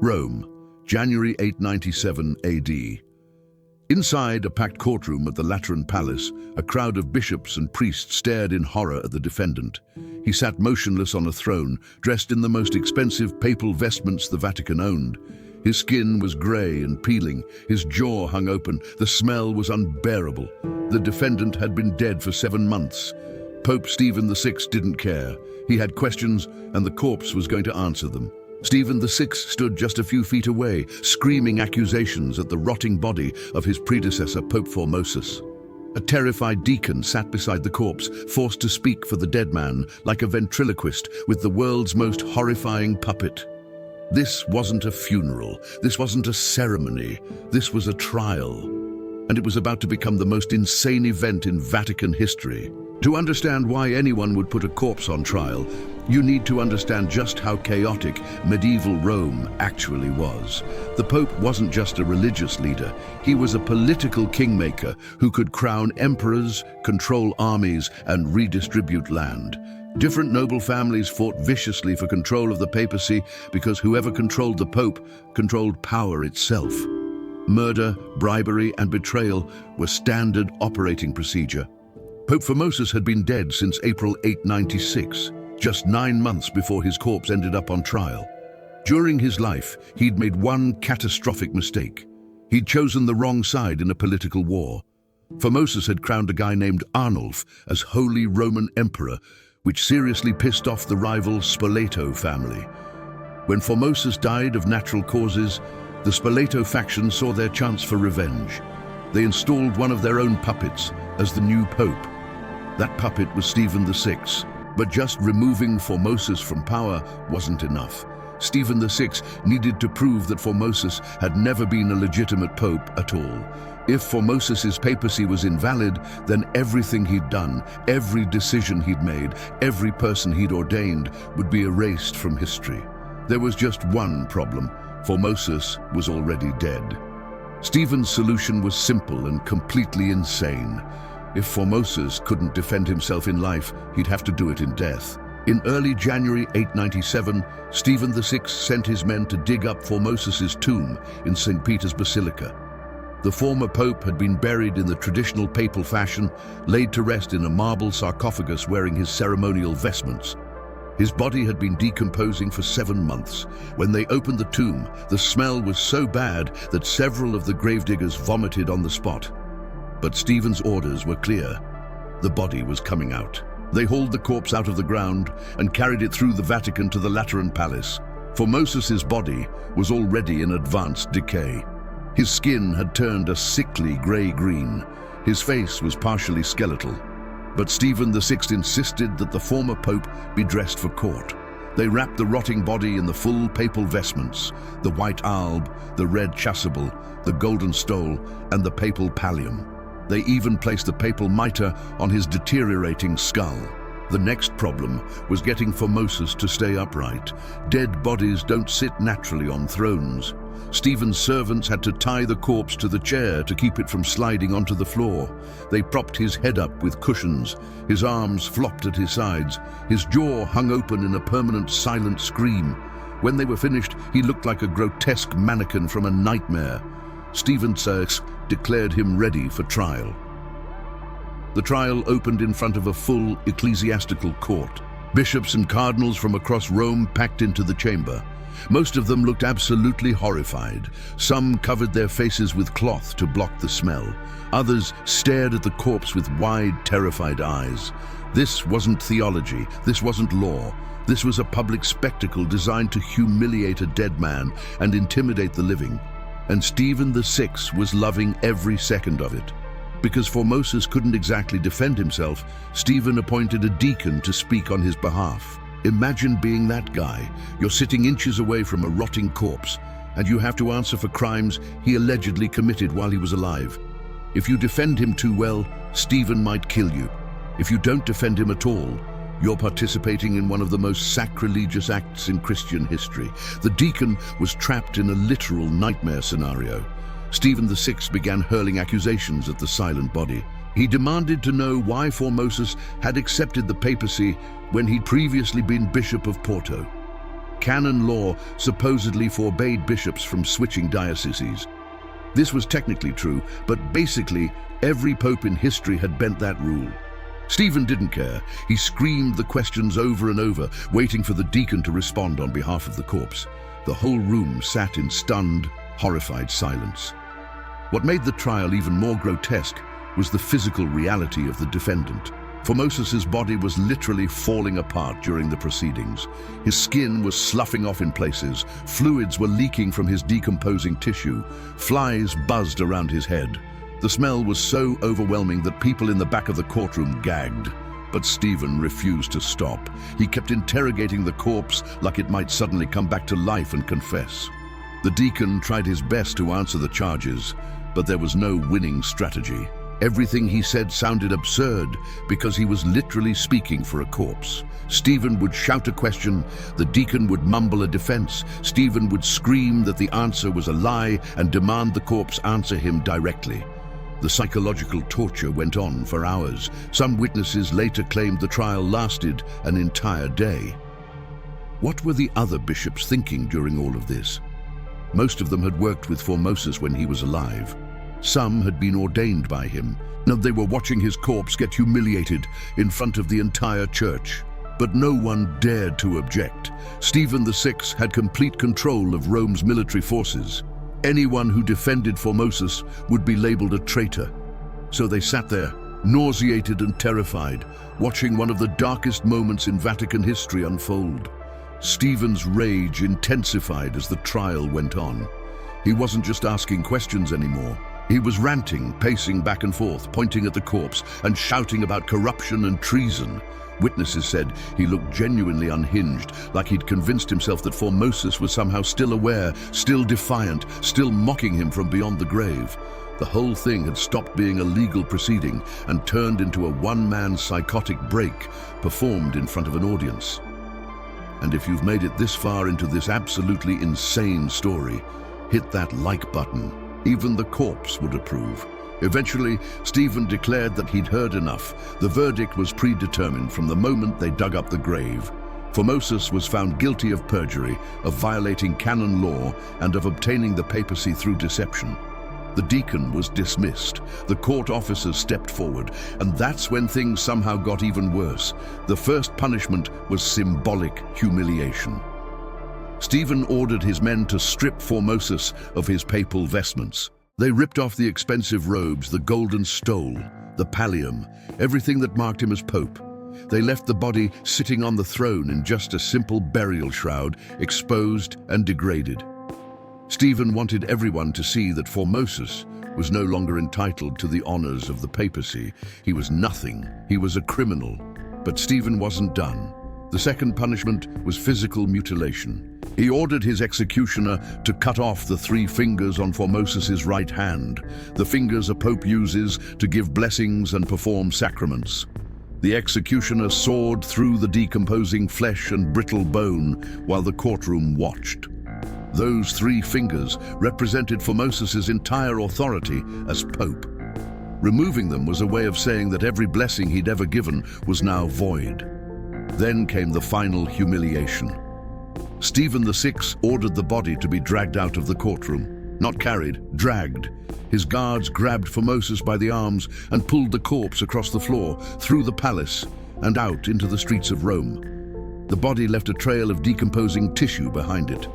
Rome, January 897 AD. Inside a packed courtroom at the Lateran Palace, a crowd of bishops and priests stared in horror at the defendant. He sat motionless on a throne, dressed in the most expensive papal vestments the Vatican owned. His skin was grey and peeling, his jaw hung open, the smell was unbearable. The defendant had been dead for 7 months. Pope Stephen VI didn't care. He had questions, and the corpse was going to answer them. Stephen VI stood just a few feet away, screaming accusations at the rotting body of his predecessor, Pope Formosus. A terrified deacon sat beside the corpse, forced to speak for the dead man, like a ventriloquist with the world's most horrifying puppet. This wasn't a funeral, this wasn't a ceremony, this was a trial. And it was about to become the most insane event in Vatican history. To understand why anyone would put a corpse on trial, you need to understand just how chaotic medieval Rome actually was. The Pope wasn't just a religious leader, he was a political kingmaker who could crown emperors, control armies, and redistribute land. Different noble families fought viciously for control of the papacy because whoever controlled the Pope controlled power itself. Murder, bribery, and betrayal were standard operating procedure. Pope Formosus had been dead since April 896, just 9 months before his corpse ended up on trial. During his life, he'd made one catastrophic mistake. He'd chosen the wrong side in a political war. Formosus had crowned a guy named Arnulf as Holy Roman Emperor, which seriously pissed off the rival Spoleto family. When Formosus died of natural causes, the Spoleto faction saw their chance for revenge. They installed one of their own puppets as the new pope. That puppet was Stephen VI. But just removing Formosus from power wasn't enough. Stephen VI needed to prove that Formosus had never been a legitimate pope at all. If Formosus's papacy was invalid, then everything he'd done, every decision he'd made, every person he'd ordained would be erased from history. There was just one problem. Formosus was already dead. Stephen's solution was simple and completely insane. If Formosus couldn't defend himself in life, he'd have to do it in death. In early January 897, Stephen VI sent his men to dig up Formosus's tomb in St. Peter's Basilica. The former pope had been buried in the traditional papal fashion, laid to rest in a marble sarcophagus wearing his ceremonial vestments. His body had been decomposing for 7 months. When they opened the tomb, the smell was so bad that several of the gravediggers vomited on the spot. But Stephen's orders were clear. The body was coming out. They hauled the corpse out of the ground and carried it through the Vatican to the Lateran Palace. Formosus's body was already in advanced decay. His skin had turned a sickly grey-green. His face was partially skeletal. But Stephen VI insisted that the former pope be dressed for court. They wrapped the rotting body in the full papal vestments, the white alb, the red chasuble, the golden stole, and the papal pallium. They even placed the papal mitre on his deteriorating skull. The next problem was getting Formosus to stay upright. Dead bodies don't sit naturally on thrones. Stephen's servants had to tie the corpse to the chair to keep it from sliding onto the floor. They propped his head up with cushions. His arms flopped at his sides. His jaw hung open in a permanent silent scream. When they were finished, he looked like a grotesque mannequin from a nightmare. Stephen VI declared him ready for trial. The trial opened in front of a full ecclesiastical court. Bishops and cardinals from across Rome packed into the chamber. Most of them looked absolutely horrified. Some covered their faces with cloth to block the smell. Others stared at the corpse with wide, terrified eyes. This wasn't theology. This wasn't law. This was a public spectacle designed to humiliate a dead man and intimidate the living. And Stephen VI was loving every second of it. Because Formosus couldn't exactly defend himself, Stephen appointed a deacon to speak on his behalf. Imagine being that guy. You're sitting inches away from a rotting corpse, and you have to answer for crimes he allegedly committed while he was alive. If you defend him too well, Stephen might kill you. If you don't defend him at all, you're participating in one of the most sacrilegious acts in Christian history. The deacon was trapped in a literal nightmare scenario. Stephen VI began hurling accusations at the silent body. He demanded to know why Formosus had accepted the papacy when he'd previously been Bishop of Porto. canon law supposedly forbade bishops from switching dioceses. This was technically true, but basically every pope in history had bent that rule. Stephen didn't care. He screamed the questions over and over, waiting for the deacon to respond on behalf of the corpse. The whole room sat in stunned, horrified silence. What made the trial even more grotesque was the physical reality of the defendant. Formosus's body was literally falling apart during the proceedings. His skin was sloughing off in places, fluids were leaking from his decomposing tissue, flies buzzed around his head. The smell was so overwhelming that people in the back of the courtroom gagged. But Stephen refused to stop. He kept interrogating the corpse like it might suddenly come back to life and confess. The deacon tried his best to answer the charges, but there was no winning strategy. Everything he said sounded absurd because he was literally speaking for a corpse. Stephen would shout a question, the deacon would mumble a defense, Stephen would scream that the answer was a lie and demand the corpse answer him directly. The psychological torture went on for hours. Some witnesses later claimed the trial lasted an entire day. What were the other bishops thinking during all of this? Most of them had worked with Formosus when he was alive. Some had been ordained by him. Now they were watching his corpse get humiliated in front of the entire church. But no one dared to object. Stephen VI had complete control of Rome's military forces. Anyone who defended Formosus would be labeled a traitor. So they sat there, nauseated and terrified, watching one of the darkest moments in Vatican history unfold. Stephen's rage intensified as the trial went on. He wasn't just asking questions anymore. He was ranting, pacing back and forth, pointing at the corpse and shouting about corruption and treason. Witnesses said he looked genuinely unhinged, like he'd convinced himself that Formosus was somehow still aware, still defiant, still mocking him from beyond the grave. The whole thing had stopped being a legal proceeding and turned into a one-man psychotic break performed in front of an audience. And if you've made it this far into this absolutely insane story, hit that like button. Even the corpse would approve. Eventually, Stephen declared that he'd heard enough. The verdict was predetermined from the moment they dug up the grave. Formosus was found guilty of perjury, of violating canon law, and of obtaining the papacy through deception. The deacon was dismissed. The court officers stepped forward, and that's when things somehow got even worse. The first punishment was symbolic humiliation. Stephen ordered his men to strip Formosus of his papal vestments. They ripped off the expensive robes, the golden stole, the pallium, everything that marked him as pope. They left the body sitting on the throne in just a simple burial shroud, exposed and degraded. Stephen wanted everyone to see that Formosus was no longer entitled to the honors of the papacy. He was nothing. He was a criminal. But Stephen wasn't done. The second punishment was physical mutilation. He ordered his executioner to cut off the 3 fingers on Formosus's right hand, the fingers a pope uses to give blessings and perform sacraments. The executioner sawed through the decomposing flesh and brittle bone while the courtroom watched. Those 3 fingers represented Formosus's entire authority as pope. Removing them was a way of saying that every blessing he'd ever given was now void. Then came the final humiliation. Stephen VI ordered the body to be dragged out of the courtroom. Not carried, dragged. His guards grabbed Formosus by the arms and pulled the corpse across the floor, through the palace, and out into the streets of Rome. The body left a trail of decomposing tissue behind it.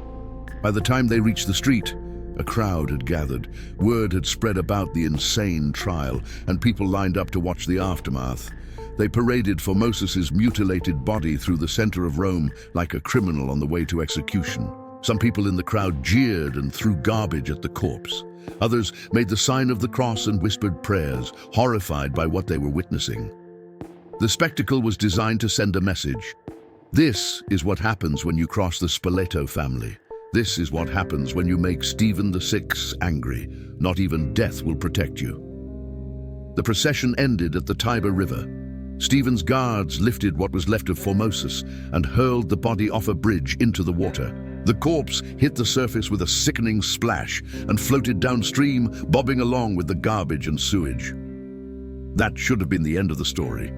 By the time they reached the street, a crowd had gathered. Word had spread about the insane trial, and people lined up to watch the aftermath. They paraded Formosus's mutilated body through the center of Rome like a criminal on the way to execution. Some people in the crowd jeered and threw garbage at the corpse. Others made the sign of the cross and whispered prayers, horrified by what they were witnessing. The spectacle was designed to send a message. This is what happens when you cross the Spoleto family. This is what happens when you make Stephen VI angry. Not even death will protect you. The procession ended at the Tiber River. Stephen's guards lifted what was left of Formosus and hurled the body off a bridge into the water. The corpse hit the surface with a sickening splash and floated downstream, bobbing along with the garbage and sewage. That should have been the end of the story.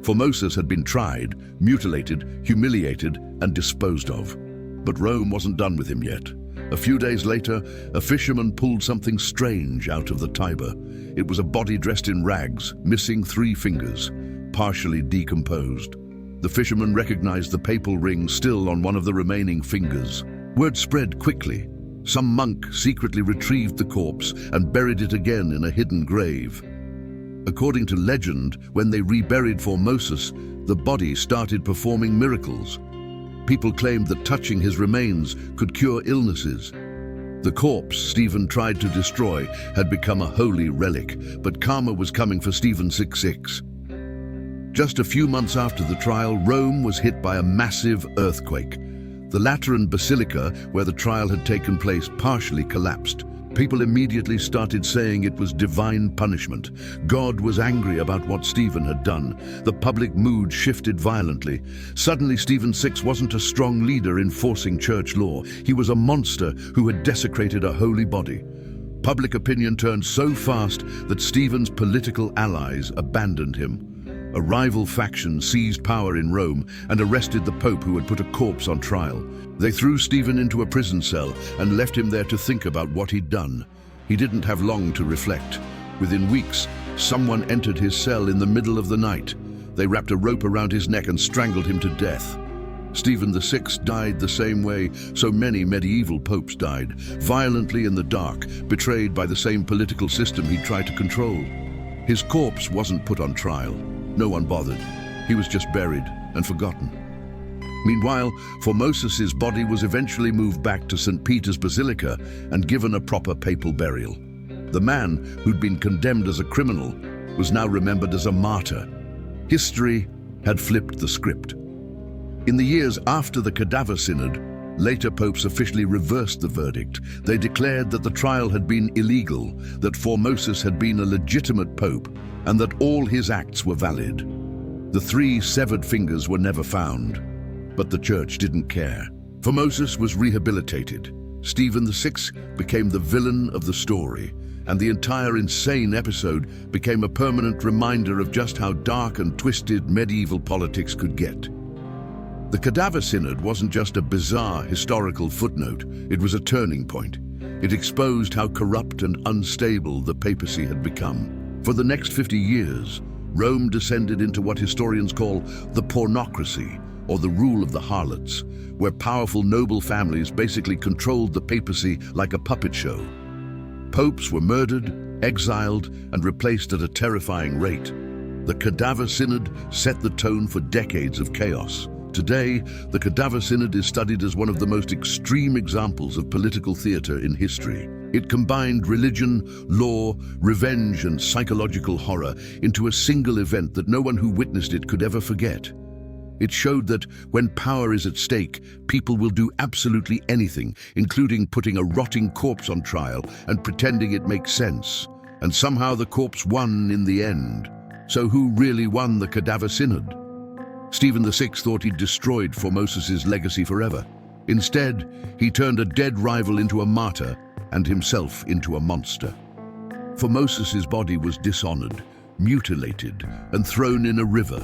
Formosus had been tried, mutilated, humiliated, and disposed of. But Rome wasn't done with him yet. A few days later, a fisherman pulled something strange out of the Tiber. It was a body dressed in rags, missing 3 fingers, partially decomposed. The fisherman recognized the papal ring still on one of the remaining fingers. Word spread quickly. Some monk secretly retrieved the corpse and buried it again in a hidden grave. According to legend, when they reburied Formosus, the body started performing miracles. People claimed that touching his remains could cure illnesses. The corpse Stephen tried to destroy had become a holy relic, but karma was coming for Stephen 6'6". Just a few months after the trial, Rome was hit by a massive earthquake. The Lateran Basilica, where the trial had taken place, partially collapsed. People immediately started saying it was divine punishment. God was angry about what Stephen had done. The public mood shifted violently. Suddenly, Stephen 6 wasn't a strong leader enforcing church law. He was a monster who had desecrated a holy body. Public opinion turned so fast that Stephen's political allies abandoned him. A rival faction seized power in Rome and arrested the Pope who had put a corpse on trial. They threw Stephen into a prison cell and left him there to think about what he'd done. He didn't have long to reflect. Within weeks, someone entered his cell in the middle of the night. They wrapped a rope around his neck and strangled him to death. Stephen VI died the same way so many medieval popes died, violently in the dark, betrayed by the same political system he tried to control. His corpse wasn't put on trial. No one bothered. He was just buried and forgotten. Meanwhile, Formosus's body was eventually moved back to St. Peter's Basilica and given a proper papal burial. The man who'd been condemned as a criminal was now remembered as a martyr. History had flipped the script. In the years after the Cadaver Synod, later popes officially reversed the verdict. They declared that the trial had been illegal, that Formosus had been a legitimate pope, and that all his acts were valid. The 3 severed fingers were never found, but the church didn't care. Formosus was rehabilitated. Stephen VI became the villain of the story, and the entire insane episode became a permanent reminder of just how dark and twisted medieval politics could get. The Cadaver Synod wasn't just a bizarre historical footnote, it was a turning point. It exposed how corrupt and unstable the papacy had become. For the next 50 years, Rome descended into what historians call the pornocracy, or the rule of the harlots, where powerful noble families basically controlled the papacy like a puppet show. Popes were murdered, exiled, and replaced at a terrifying rate. The Cadaver Synod set the tone for decades of chaos. Today, the Cadaver Synod is studied as one of the most extreme examples of political theater in history. It combined religion, law, revenge, and psychological horror into a single event that no one who witnessed it could ever forget. It showed that when power is at stake, people will do absolutely anything, including putting a rotting corpse on trial and pretending it makes sense. And somehow the corpse won in the end. So who really won the Cadaver Synod? Stephen VI thought he'd destroyed Formosus's legacy forever. Instead, he turned a dead rival into a martyr and himself into a monster. Formosus's body was dishonored, mutilated, and thrown in a river.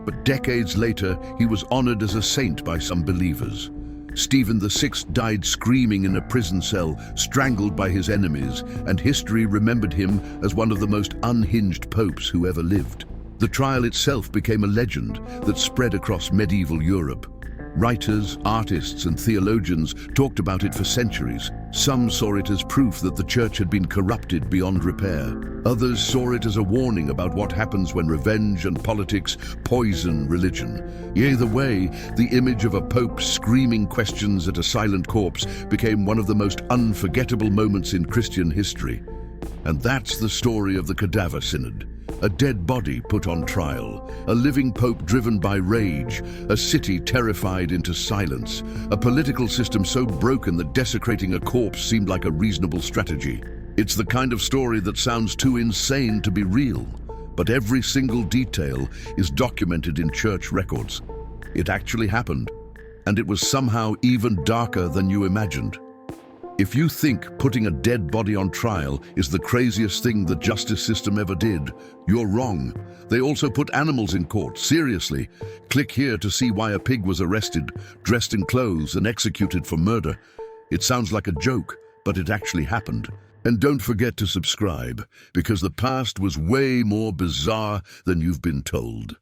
But decades later, he was honored as a saint by some believers. Stephen VI died screaming in a prison cell, strangled by his enemies, and history remembered him as one of the most unhinged popes who ever lived. The trial itself became a legend that spread across medieval Europe. Writers, artists, and theologians talked about it for centuries. Some saw it as proof that the church had been corrupted beyond repair. Others saw it as a warning about what happens when revenge and politics poison religion. Either way, the image of a pope screaming questions at a silent corpse became one of the most unforgettable moments in Christian history. And that's the story of the Cadaver Synod. A dead body put on trial, a living pope driven by rage, a city terrified into silence, a political system so broken that desecrating a corpse seemed like a reasonable strategy. It's the kind of story that sounds too insane to be real, but every single detail is documented in church records. It actually happened, and it was somehow even darker than you imagined. If you think putting a dead body on trial is the craziest thing the justice system ever did, you're wrong. They also put animals in court, seriously. Click here to see why a pig was arrested, dressed in clothes, and executed for murder. It sounds like a joke, but it actually happened. And don't forget to subscribe, because the past was way more bizarre than you've been told.